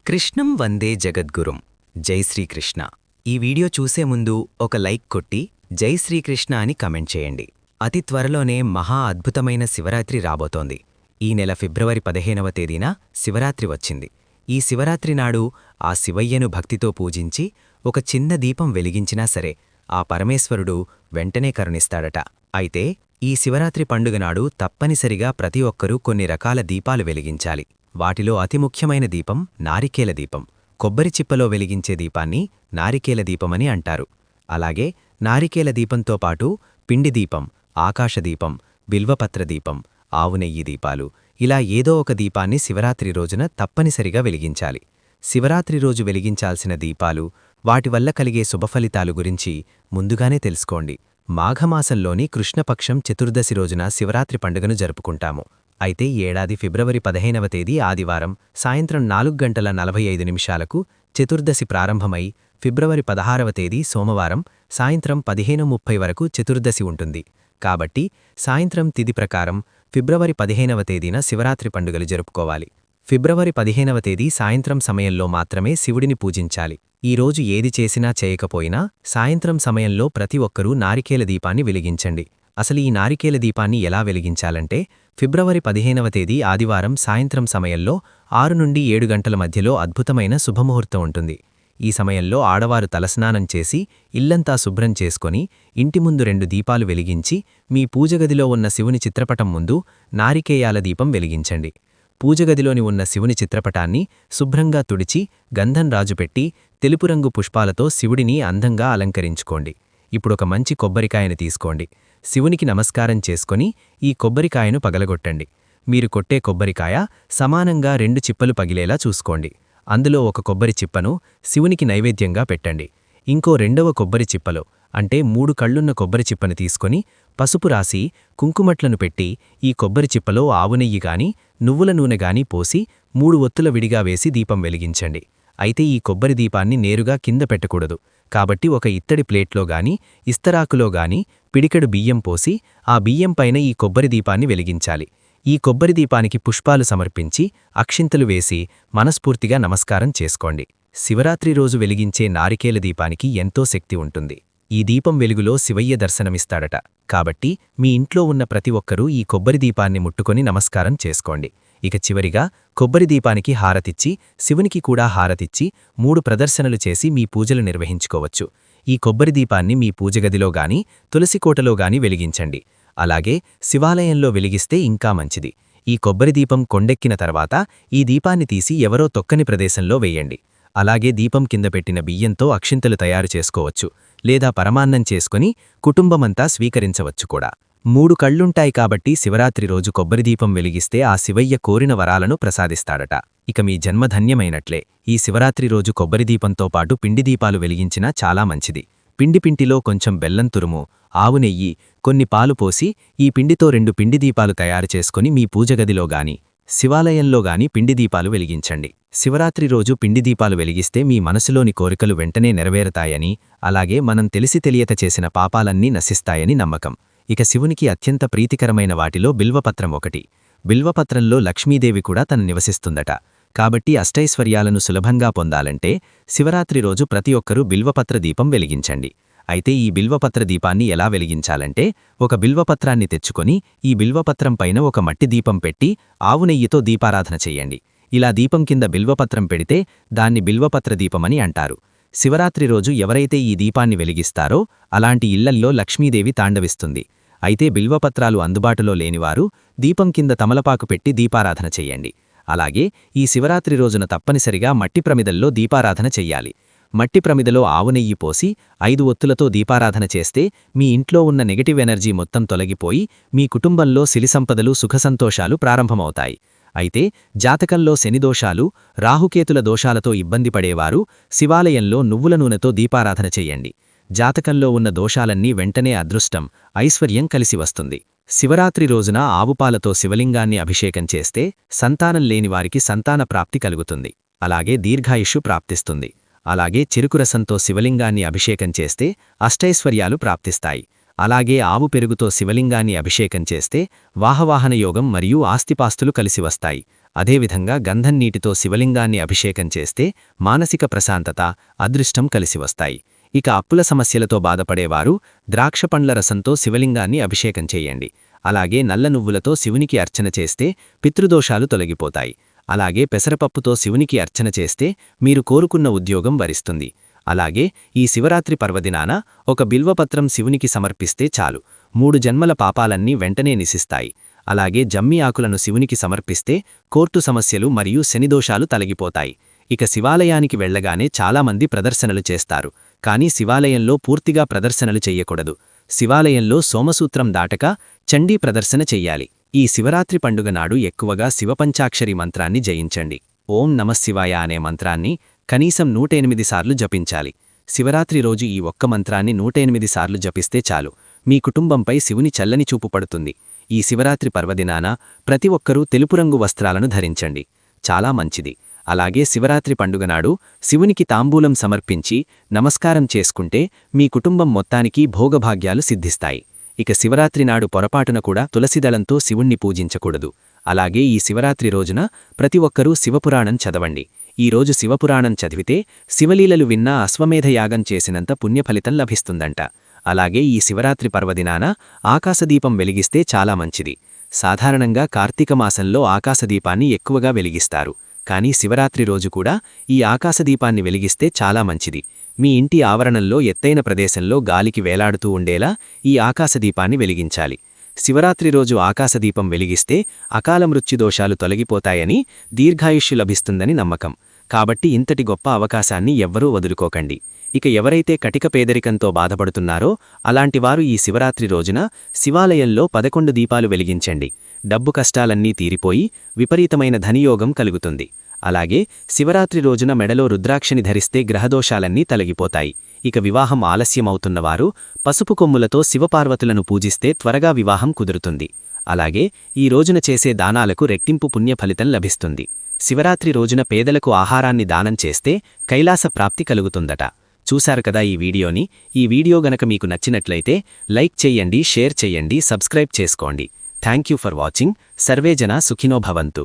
కృష్ణం వందే జగద్గురుం జై శ్రీకృష్ణ. ఈ వీడియో చూసే ముందు ఒక లైక్ కొట్టి జై శ్రీకృష్ణ అని కమెంట్ చేయండి. అతి త్వరలోనే మహా అద్భుతమైన శివరాత్రి రాబోతోంది. ఈ నెల ఫిబ్రవరి 15వ తేదీన శివరాత్రి వచ్చింది. ఈ శివరాత్రి నాడు ఆ శివయ్యను భక్తితో పూజించి ఒక చిన్న దీపం వెలిగించినా సరే ఆ పరమేశ్వరుడు వెంటనే కరుణిస్తాడట. అయితే ఈ శివరాత్రి పండుగ నాడు తప్పనిసరిగా ప్రతి ఒక్కరూ కొన్ని రకాల దీపాలు వెలిగించాలి. వాటిలో అతి ముఖ్యమైన దీపం నారికేల దీపం. కొబ్బరి చిప్పలో వెలిగించే దీపాన్ని నారికేల దీపమని అంటారు. అలాగే నారికేల దీపంతో పాటు పిండి దీపం, ఆకాశదీపం, బిల్వపత్ర దీపం, ఆవునెయ్యి దీపాలు, ఇలా ఏదో ఒక దీపాన్ని శివరాత్రి రోజున తప్పనిసరిగా వెలిగించాలి. శివరాత్రి రోజు వెలిగించాల్సిన దీపాలు, వాటి వల్ల కలిగే శుభఫలితాలు గురించి ముందుగానే తెలుసుకోండి. మాఘమాసంలోని కృష్ణపక్షం చతుర్దశి రోజున శివరాత్రి పండుగను జరుపుకుంటాము. అయితే ఈ ఏడాది ఫిబ్రవరి 15వ తేదీ ఆదివారం సాయంత్రం 4:45 చతుర్దశి ప్రారంభమై ఫిబ్రవరి 16వ తేదీ సోమవారం సాయంత్రం 15:30 వరకు చతుర్దశి ఉంటుంది. కాబట్టి సాయంత్రం తిథి ప్రకారం ఫిబ్రవరి 15వ తేదీన శివరాత్రి పండుగలు జరుపుకోవాలి. ఫిబ్రవరి 15వ తేదీ సాయంత్రం సమయంలో మాత్రమే శివుడిని పూజించాలి. ఈ రోజు ఏది చేసినా చేయకపోయినా సాయంత్రం సమయంలో ప్రతి ఒక్కరూ నారికేల దీపాన్ని వెలిగించండి. అసలు ఈ నారికేల దీపాన్ని ఎలా వెలిగించాలంటే ఫిబ్రవరి 15వ తేదీ ఆదివారం సాయంత్రం సమయంలో 6 నుండి 7 గంటల మధ్యలో అద్భుతమైన శుభముహూర్తం ఉంటుంది. ఈ సమయంలో ఆడవారు తలస్నానం చేసి ఇల్లంతా శుభ్రం చేసుకొని ఇంటి ముందు 2 దీపాలు వెలిగించి మీ పూజగదిలో ఉన్న శివుని చిత్రపటం ముందు నారికేయాల దీపం వెలిగించండి. పూజగదిలోని ఉన్న శివుని చిత్రపటాన్ని శుభ్రంగా తుడిచి గంధం రాజుపెట్టి తెలుపు రంగు పుష్పాలతో శివుడిని అందంగా అలంకరించుకోండి. ఇప్పుడొక మంచి కొబ్బరికాయను తీసుకోండి. శివునికి నమస్కారం చేసుకొని ఈ కొబ్బరికాయను పగలగొట్టండి. మీరు కొట్టే కొబ్బరికాయ సమానంగా 2 చిప్పలు పగిలేలా చూసుకోండి. అందులో ఒక కొబ్బరి చిప్పను శివునికి నైవేద్యంగా పెట్టండి. ఇంకో 2వ కొబ్బరి చిప్పలో అంటే 3 కళ్ళున్న కొబ్బరి చిప్పను తీసుకొని పసుపు రాసి కుంకుమట్లను పెట్టి ఈ కొబ్బరి చిప్పలో ఆవునెయ్యి గాని నువ్వుల నూనె గాని పోసి 3 ఒత్తుల విడిగా వేసి దీపం వెలిగించండి. అయితే ఈ కొబ్బరి దీపాన్ని నేరుగా కింద పెట్టకూడదు. కాబట్టి ఒక ఇత్తడి ప్లేట్లో గాని ఇస్తరాకులో గాని పిడికెడు బియ్యం పోసి ఆ బియ్యం పైన ఈ కొబ్బరి దీపాన్ని వెలిగించాలి. ఈ కొబ్బరి దీపానికి పుష్పాలు సమర్పించి అక్షింతలు వేసి మనస్ఫూర్తిగా నమస్కారం చేసుకోండి. శివరాత్రి రోజు వెలిగించే నారికేల దీపానికి ఎంతో శక్తి ఉంటుంది. ఈ దీపం వెలుగులో శివయ్య దర్శనమిస్తాడట. కాబట్టి మీ ఇంట్లో ఉన్న ప్రతి ఒక్కరూ ఈ కొబ్బరి దీపాన్ని ముట్టుకొని నమస్కారం చేసుకోండి. ఇక చివరిగా కొబ్బరి దీపానికి హారతిచ్చి శివునికి కూడా హారతిచ్చి 3 ప్రదర్శనలు చేసి మీ పూజలు నిర్వహించుకోవచ్చు. ఈ కొబ్బరి దీపాన్ని మీ పూజగదిలో గాని తులసికోటలో గాని వెలిగించండి. అలాగే శివాలయంలో వెలిగిస్తే ఇంకా మంచిది. ఈ కొబ్బరి దీపం కొండెక్కిన తర్వాత ఈ దీపాన్ని తీసి ఎవరో తొక్కని ప్రదేశంలో వేయండి. అలాగే దీపం కింద పెట్టిన బియ్యంతో అక్షింతలు తయారు చేసుకోవచ్చు, లేదా పరమాన్నం చేసుకుని కుటుంబమంతా స్వీకరించవచ్చు కూడా. 3 కళ్ళుంటాయి కాబట్టి శివరాత్రి రోజు కొబ్బరిదీపం వెలిగిస్తే ఆ శివయ్య కోరిన వరాలను ప్రసాదిస్తాడట. ఇక మీ జన్మధన్యమైనట్లే. ఈ శివరాత్రి రోజు కొబ్బరిదీపంతో పాటు పిండి దీపాలు వెలిగించినా చాలా మంచిది. పిండిలో కొంచెం బెల్లం తురుము, ఆవు నెయ్యి, కొన్ని పాలు పోసి ఈ పిండితో 2 పిండి దీపాలు తయారు చేసుకుని మీ పూజగదిలో గాని శివాలయంలో గాని పిండి దీపాలు వెలిగించండి. శివరాత్రి రోజు పిండి దీపాలు వెలిగిస్తే మీ మనసులోని కోరికలు వెంటనే నెరవేరతాయని, అలాగే మనం తెలిసి తెలియక చేసిన పాపాలన్నీ నశిస్తాయని నమ్మకం. ఇక శివునికి అత్యంత ప్రీతికరమైన వాటిలో బిల్వపత్రం ఒకటి. బిల్వపత్రంలో లక్ష్మీదేవి కూడా తను నివసిస్తుందట. కాబట్టి అష్టైశ్వర్యాలను సులభంగా పొందాలంటే శివరాత్రి రోజు ప్రతి ఒక్కరూ బిల్వపత్ర దీపం వెలిగించండి. అయితే ఈ బిల్వపత్ర దీపాన్ని ఎలా వెలిగించాలంటే ఒక బిల్వపత్రాన్ని తెచ్చుకొని ఈ బిల్వపత్రం పైన ఒక మట్టి దీపం పెట్టి ఆవునెయ్యితో దీపారాధన చెయ్యండి. ఇలా దీపం కింద బిల్వపత్రం పెడితే దాన్ని బిల్వపత్ర దీపమని అంటారు. శివరాత్రి రోజు ఎవరైతే ఈ దీపాన్ని వెలిగిస్తారో అలాంటి ఇళ్లల్లో లక్ష్మీదేవి తాండవిస్తుంది. అయితే బిల్వపత్రాలు అందుబాటులో లేనివారు దీపం కింద తమలపాకు పెట్టి దీపారాధన చెయ్యండి. అలాగే ఈ శివరాత్రి రోజున తప్పనిసరిగా మట్టి ప్రమిదల్లో దీపారాధన చెయ్యాలి. మట్టి ప్రమిదలో ఆవునెయ్యి పోసి 5 ఒత్తులతో దీపారాధన చేస్తే మీ ఇంట్లో ఉన్న నెగటివ్ ఎనర్జీ మొత్తం తొలగిపోయి మీ కుటుంబంలో సిరిసంపదలు సుఖసంతోషాలు ప్రారంభమవుతాయి. అయితే జాతకంలో శనిదోషాలు, రాహుకేతుల దోషాలతో ఇబ్బంది పడేవారు శివాలయంలో నువ్వుల నూనెతో దీపారాధన చెయ్యండి. జాతకంలో ఉన్న దోషాలన్నీ వెంటనే అదృష్టం, ఐశ్వర్యం కలిసి వస్తుంది. శివరాత్రి రోజున ఆవుపాలతో శివలింగాన్ని అభిషేకం చేస్తే సంతానం లేనివారికి సంతాన ప్రాప్తి కలుగుతుంది. అలాగే దీర్ఘాయుష్షు ప్రాప్తిస్తుంది. అలాగే చెరుకురసంతో శివలింగాన్ని అభిషేకం చేస్తే అష్టైశ్వర్యాలు ప్రాప్తిస్తాయి. అలాగే ఆవు పెరుగుతో శివలింగాన్ని అభిషేకం చేస్తే వాహవాహన యోగం మరియు ఆస్తిపాస్తులు కలిసి వస్తాయి. అదేవిధంగా గంధం నీటితో శివలింగాన్ని అభిషేకం చేస్తే మానసిక ప్రశాంతత, అదృష్టం కలిసివస్తాయి. ఇక అప్పుల సమస్యలతో బాధపడేవారు ద్రాక్ష పండ్ల రసంతో శివలింగాన్ని అభిషేకం చేయండి. అలాగే నల్ల నువ్వులతో శివునికి అర్చన చేస్తే పితృదోషాలు తొలగిపోతాయి. అలాగే పెసరపప్పుతో శివునికి అర్చన చేస్తే మీరు కోరుకున్న ఉద్యోగం వరిస్తుంది. అలాగే ఈ శివరాత్రి పర్వదినాన ఒక బిల్వపత్రం శివునికి సమర్పిస్తే చాలు, 3 జన్మల పాపాలన్నీ వెంటనే నిశిస్తాయి. అలాగే జమ్మి ఆకులను శివునికి సమర్పిస్తే కోర్టు సమస్యలు మరియు శనిదోషాలు తొలగిపోతాయి. ఇక శివాలయానికి వెళ్లగానే చాలామంది ప్రదర్శనలు చేస్తారు, కానీ శివాలయంలో పూర్తిగా ప్రదర్శనలు చెయ్యకూడదు. శివాలయంలో సోమసూత్రం దాటక చండీ ప్రదర్శన చెయ్యాలి. ఈ శివరాత్రి పండుగ నాడు ఎక్కువగా శివపంచాక్షరి మంత్రాన్ని జయించండి. ఓం నమఃశివాయ అనే మంత్రాన్ని కనీసం 108 సార్లు జపించాలి. శివరాత్రి రోజు ఈ ఒక్క మంత్రాన్ని 108 సార్లు జపిస్తే చాలు, మీ కుటుంబంపై శివుని చల్లని చూపు పడుతుంది. ఈ శివరాత్రి పర్వదినాన ప్రతి ఒక్కరూ తెలుపు రంగు వస్త్రాలను ధరించండి, చాలా మంచిది. అలాగే శివరాత్రి పండుగనాడు శివునికి తాంబూలం సమర్పించి నమస్కారం చేసుకుంటే మీ కుటుంబం మొత్తానికి భోగభాగ్యాలు సిద్ధిస్తాయి. ఇక శివరాత్రి నాడు పొరపాటున కూడా తులసిదళంతో శివుణ్ణి పూజించకూడదు. అలాగే ఈ శివరాత్రి రోజున ప్రతి ఒక్కరూ శివపురాణం చదవండి. ఈ రోజు శివపురాణం చదివితే శివలీలలు విన్నా అశ్వమేధ యాగం చేసినంత పుణ్యఫలితం లభిస్తుందంట. అలాగే ఈ శివరాత్రి పర్వదినాన ఆకాశదీపం వెలిగిస్తే చాలా మంచిది. సాధారణంగా కార్తీక మాసంలో ఆకాశదీపాన్ని ఎక్కువగా వెలిగిస్తారు, కానీ శివరాత్రి రోజు కూడా ఈ ఆకాశదీపాన్ని వెలిగిస్తే చాలా మంచిది. మీ ఇంటి ఆవరణంలో ఎత్తైన ప్రదేశంలో గాలికి వేలాడుతూ ఉండేలా ఈ ఆకాశదీపాన్ని వెలిగించాలి. శివరాత్రి రోజు ఆకాశదీపం వెలిగిస్తే అకాల మృత్యుదోషాలు తొలగిపోతాయని, దీర్ఘాయుష్యు లభిస్తుందని నమ్మకం. కాబట్టి ఇంతటి గొప్ప అవకాశాన్ని ఎవ్వరూ వదులుకోకండి. ఇక ఎవరైతే కటిక పేదరికంతో బాధపడుతున్నారో అలాంటివారు ఈ శివరాత్రి రోజున శివాలయంలో 11 దీపాలు వెలిగించండి. డబ్బు కష్టాలన్నీ తీరిపోయి విపరీతమైన ధనియోగం కలుగుతుంది. అలాగే శివరాత్రి రోజున మెడలో రుద్రాక్షని ధరిస్తే గ్రహదోషాలన్నీ తొలగిపోతాయి. ఇక వివాహం ఆలస్యమవుతున్నవారు పసుపు కొమ్ములతో శివపార్వతులను పూజిస్తే త్వరగా వివాహం కుదురుతుంది. అలాగే ఈ రోజున చేసే దానాలకు రెట్టింపు పుణ్యఫలితం లభిస్తుంది. శివరాత్రి రోజున పేదలకు ఆహారాన్ని దానం చేస్తే కైలాస ప్రాప్తి కలుగుతుందట. చూశారు కదా ఈ వీడియోని. ఈ వీడియో గనక మీకు నచ్చినట్లయితే లైక్ చెయ్యండి, షేర్ చెయ్యండి, సబ్స్క్రైబ్ చేసుకోండి. Thank you for watching. Survey జనా సుఖినో భవంతు.